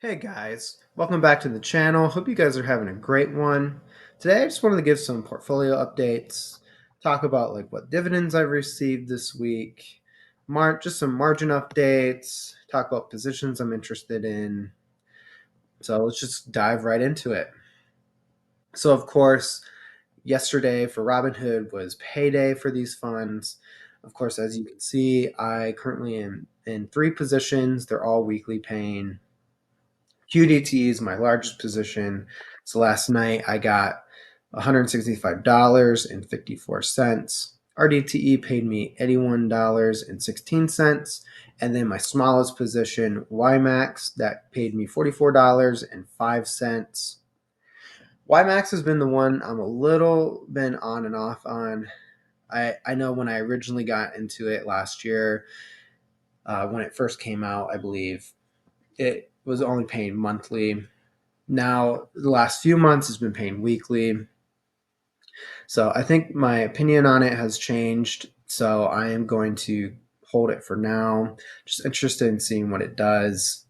Hey guys, welcome back to the channel. Hope you guys are having a great one. Today I just wanted to give some portfolio updates, talk about like what dividends I've received this week, just some margin updates, talk about positions I'm interested in. So let's just dive right into it. So of course, yesterday for Robinhood was payday for these funds. Of course, as you can see, I currently am in three positions. They're all weekly paying. QDT is my largest position. So last night I got $165.54. RDTE paid me $81.16. And then my smallest position, WiMAX, that paid me $44.05. WiMAX has been the one I'm a little been on and off on. I know when I originally got into it last year, when it first came out, I believe it was only paying monthly. Now, the last few months has been paying weekly. So I think my opinion on it has changed. So I am going to hold it for now. Just interested in seeing what it does.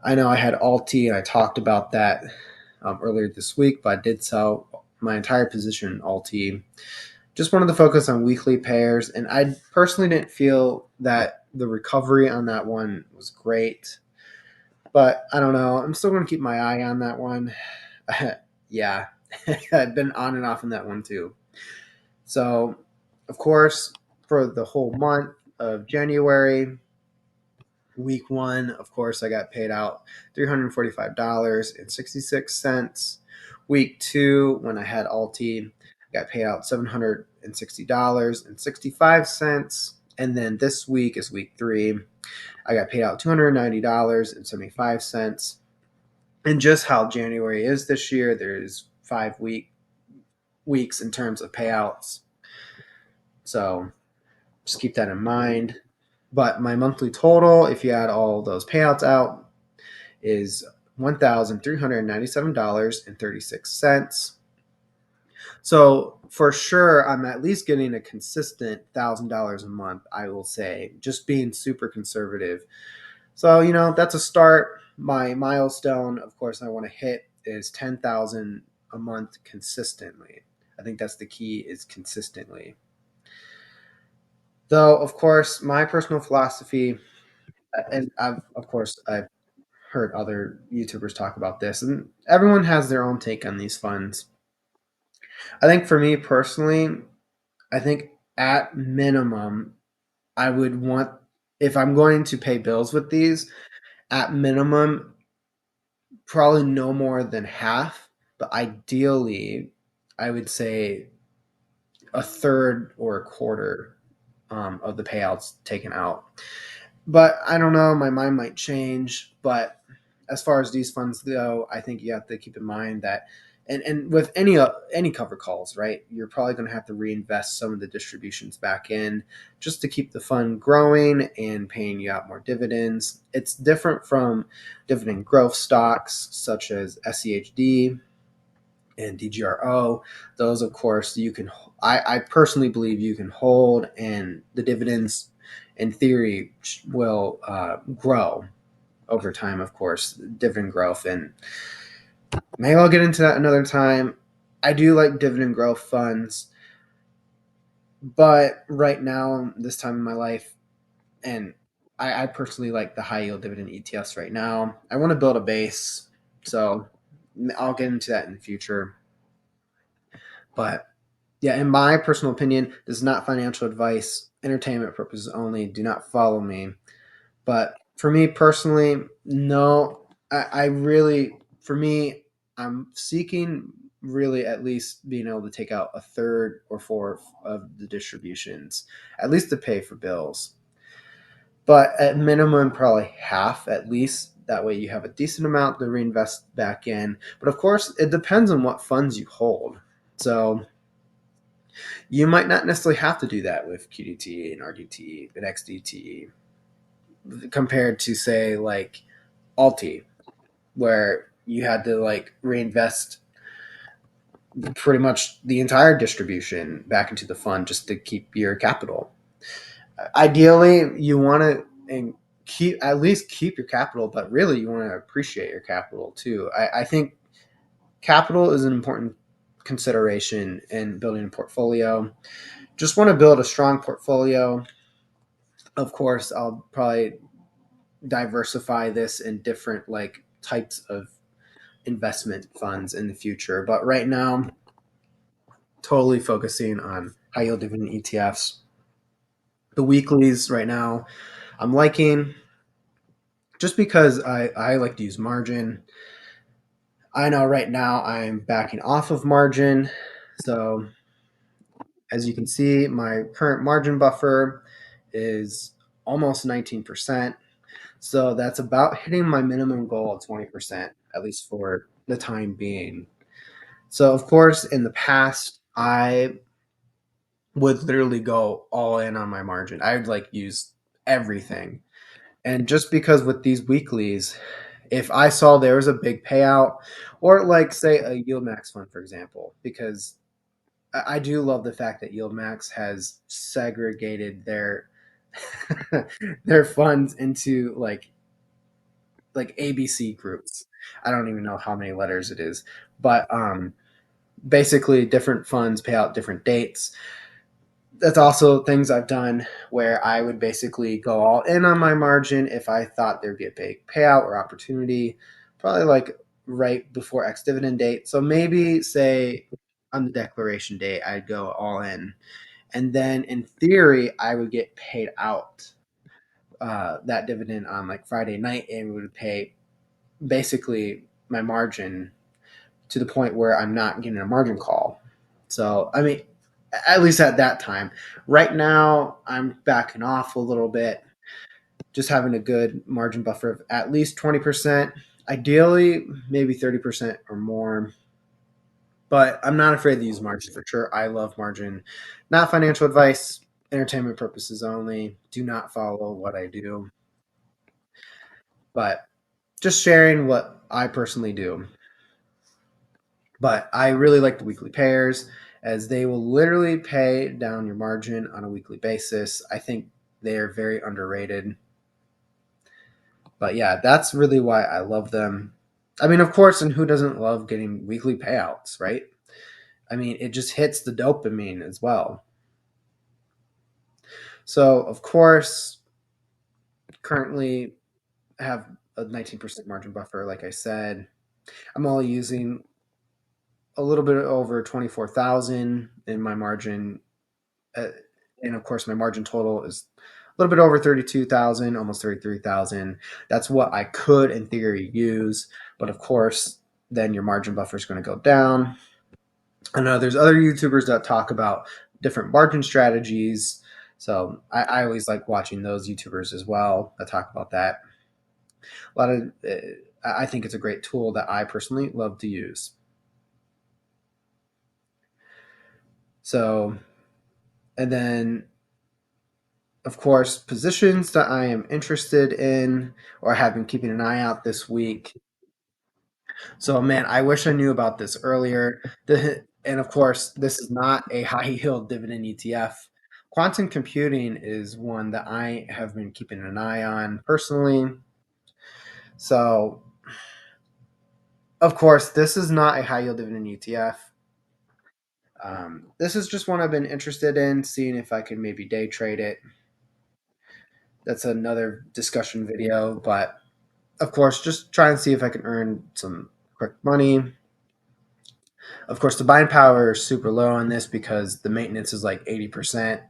I know I had Alti and I talked about that earlier this week, but I did sell my entire position in Alti. Just wanted to focus on weekly pairs. And I personally didn't feel that the recovery on that one was great. But I don't know. I'm still going to keep my eye on that one. Yeah, I've been on and off on that one too. So, of course, for the whole month of January, week one, of course, I got paid out $345.66. Week two, when I had Alti, I got paid out $760.65. And then this week is week three. I got paid out $290.75. And just how January is this year, there's 5 weeks in terms of payouts. So just keep that in mind. But my monthly total, if you add all those payouts out, is $1,397.36. So for sure, I'm at least getting a consistent $1,000 a month, I will say, just being super conservative. So, that's a start. My milestone, of course, I want to hit is 10,000 a month consistently. I think that's the key is consistently. Though, of course, my personal philosophy, and I've heard other YouTubers talk about this, and everyone has their own take on these funds. I think for me personally, I think at minimum, I would want, if I'm going to pay bills with these, at minimum, probably no more than half, but ideally, I would say a third or a quarter of the payouts taken out. But I don't know, my mind might change. But as far as these funds go, I think you have to keep in mind that, and with any cover calls, right? You're probably going to have to reinvest some of the distributions back in just to keep the fund growing and paying you out more dividends. It's different from dividend growth stocks such as SEHD and DGRO. Those, of course, you can. I personally believe you can hold, and the dividends, in theory, will grow over time. Of course, dividend growth, and maybe I'll get into that another time. I do like dividend growth funds, but right now, this time in my life, and I personally like the high yield dividend ETFs right now. I want to build a base, so I'll get into that in the future. But yeah, in my personal opinion, this is not financial advice, entertainment purposes only. Do not follow me. But for me personally, no, I really, for me, I'm seeking really at least being able to take out a third or fourth of the distributions, at least to pay for bills. But at minimum, probably half at least. That way you have a decent amount to reinvest back in. But of course, it depends on what funds you hold. So you might not necessarily have to do that with QDT and RDT and XDT compared to say like Alti, where you had to like reinvest pretty much the entire distribution back into the fund just to keep your capital. Ideally, you want to keep at least keep your capital, but really you want to appreciate your capital too. I think capital is an important consideration in building a portfolio. Just want to build a strong portfolio. Of course, I'll probably diversify this in different like types of investment funds in the future. But right now, totally focusing on high yield dividend ETFs. The weeklies right now, I'm liking just because I like to use margin. I know right now I'm backing off of margin. So as you can see, my current margin buffer is almost 19%. So that's about hitting my minimum goal of 20%, at least for the time being. So, of course, in the past, I would literally go all in on my margin. I would like use everything. And just because with these weeklies, if I saw there was a big payout, or like say a yield max fund, for example, because I do love the fact that yield max has segregated their their funds into like ABC groups. I don't even know how many letters it is, but basically different funds pay out different dates. That's also things I've done where I would basically go all in on my margin if I thought there'd be a big payout or opportunity, probably like right before ex dividend date. So maybe say on the declaration date, I'd go all in. And then in theory, I would get paid out that dividend on like Friday night and would pay basically my margin to the point where I'm not getting a margin call. So, I mean, at least at that time. Right now, I'm backing off a little bit, just having a good margin buffer of at least 20%, ideally, maybe 30% or more. But I'm not afraid to use margin for sure. I love margin. Not financial advice, entertainment purposes only. Do not follow what I do, but just sharing what I personally do. But I really like the weekly pairs as they will literally pay down your margin on a weekly basis. I think they are very underrated. But yeah, that's really why I love them. I mean, of course, and who doesn't love getting weekly payouts, right? I mean, it just hits the dopamine as well. So, of course, currently have a 19% margin buffer, like I said. I'm only using a little bit over 24,000 in my margin, uh, and of course my margin total is a little bit over 32,000, almost 33,000. That's what I could in theory use, but of course then your margin buffer is going to go down. I know there's other YouTubers that talk about different margin strategies, so I always like watching those YouTubers as well that talk about that. A lot of I think it's a great tool that I personally love to use. So, and then of course, positions that I am interested in or have been keeping an eye out this week. So, man, I wish I knew about this earlier. And of course, this is not a high yield dividend ETF. Quantum computing is one that I have been keeping an eye on personally. So, of course, this is not a high yield dividend ETF. This is just one I've been interested in, seeing if I can maybe day trade it. That's another discussion video, but of course, just try and see if I can earn some quick money. Of course, the buying power is super low on this because the maintenance is like 80%.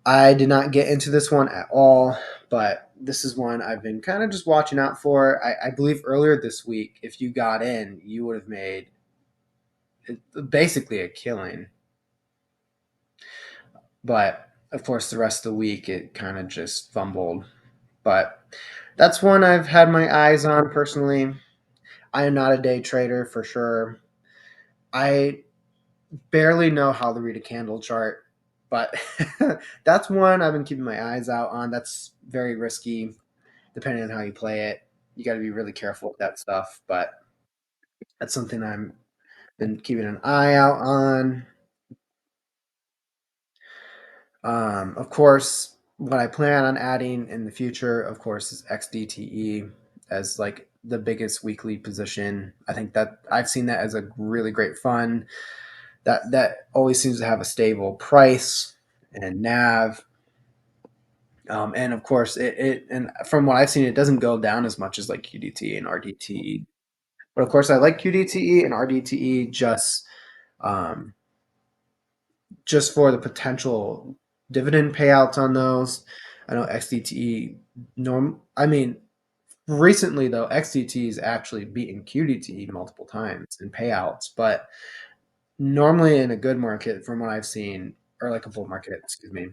I did not get into this one at all, but this is one I've been kind of just watching out for. I believe earlier this week, if you got in, you would have made basically a killing. But of course, the rest of the week, it kind of just fumbled. But that's one I've had my eyes on personally. I am not a day trader for sure. I barely know how to read a candle chart, but that's one I've been keeping my eyes out on. That's very risky, depending on how you play it. You got to be really careful with that stuff, but that's something I'm been keeping an eye out on. Of course, what I plan on adding in the future, of course, is XDTE as like the biggest weekly position. I think that I've seen that as a really great fund that always seems to have a stable price and NAV. And of course, it and from what I've seen, it doesn't go down as much as like QDT and RDTE. But of course, I like QDTE and RDTE um, just for the potential dividend payouts on those. I know XDTE norm. I mean, recently though, XDT is actually beaten QDT multiple times in payouts, but normally in a good market, from what I've seen, or like a bull market, excuse me,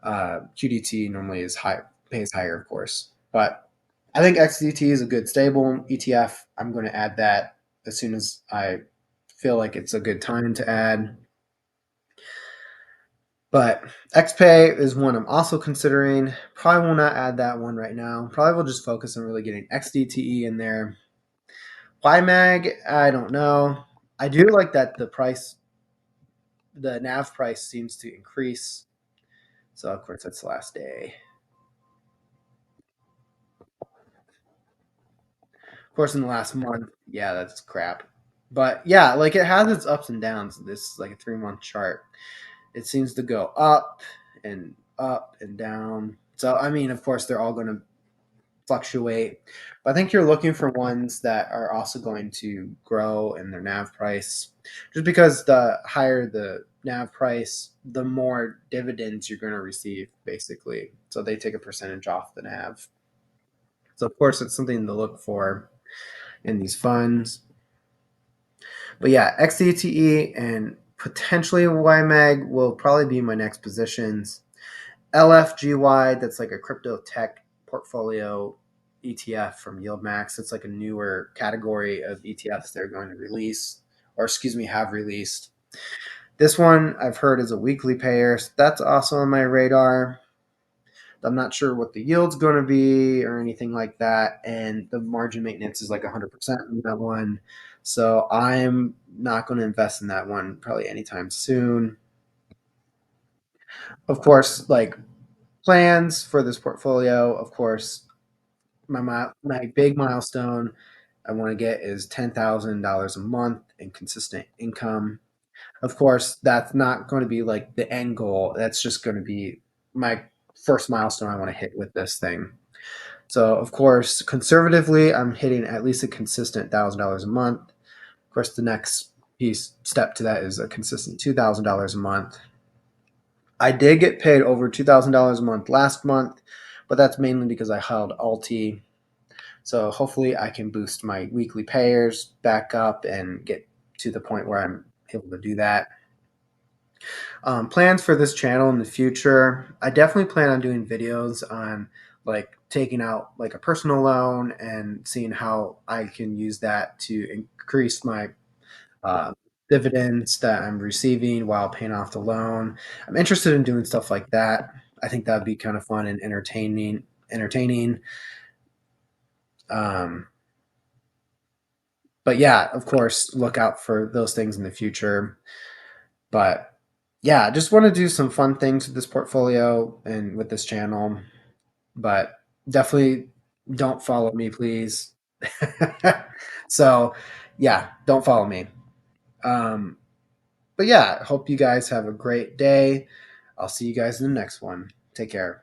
QDT normally is high, pays higher, of course. But I think XDT is a good stable ETF. I'm going to add that as soon as I feel like it's a good time to add. But XPay is one I'm also considering. Probably will not add that one right now. Probably will just focus on really getting XDTE in there. YMAG, I don't know. I do like that the NAV price seems to increase. So of course that's the last day. Of course, in the last month, yeah, that's crap. But yeah, like it has its ups and downs. This like a 3 month chart. It seems to go up and down. So I mean, of course, they're all going to fluctuate. But I think you're looking for ones that are also going to grow in their NAV price. Just because the higher the NAV price, the more dividends you're going to receive, basically. So they take a percentage off the NAV. So of course, it's something to look for in these funds. But yeah, XDTE and potentially YMAG will probably be my next positions. LFGY, that's like a crypto tech portfolio ETF from YieldMax. It's like a newer category of ETFs they're going to release, or excuse me, have released. This one I've heard is a weekly payer. So that's also on my radar. I'm not sure what the yield's going to be or anything like that. And the margin maintenance is like 100% in that one. So I'm not going to invest in that one probably anytime soon. Of course, like plans for this portfolio, of course, my big milestone I want to get is $10,000 a month in consistent income. Of course, that's not going to be like the end goal. That's just going to be my first milestone I want to hit with this thing. So, of course, conservatively, I'm hitting at least a consistent $1,000 a month. Of course, the next step to that is a consistent $2,000 a month. I did get paid over $2,000 a month last month, but that's mainly because I held Alti. So hopefully, I can boost my weekly payers back up and get to the point where I'm able to do that. Plans for this channel in the future, I definitely plan on doing videos on like taking out like a personal loan and seeing how I can use that to increase my uh, dividends that I'm receiving while paying off the loan. I'm interested in doing stuff like that. I think that'd be kind of fun and entertaining. Um, but yeah, of course, look out for those things in the future. But yeah, just want to do some fun things with this portfolio and with this channel. But definitely don't follow me, please. So yeah, don't follow me. Um, but yeah, hope you guys have a great day. I'll see you guys in the next one. Take care.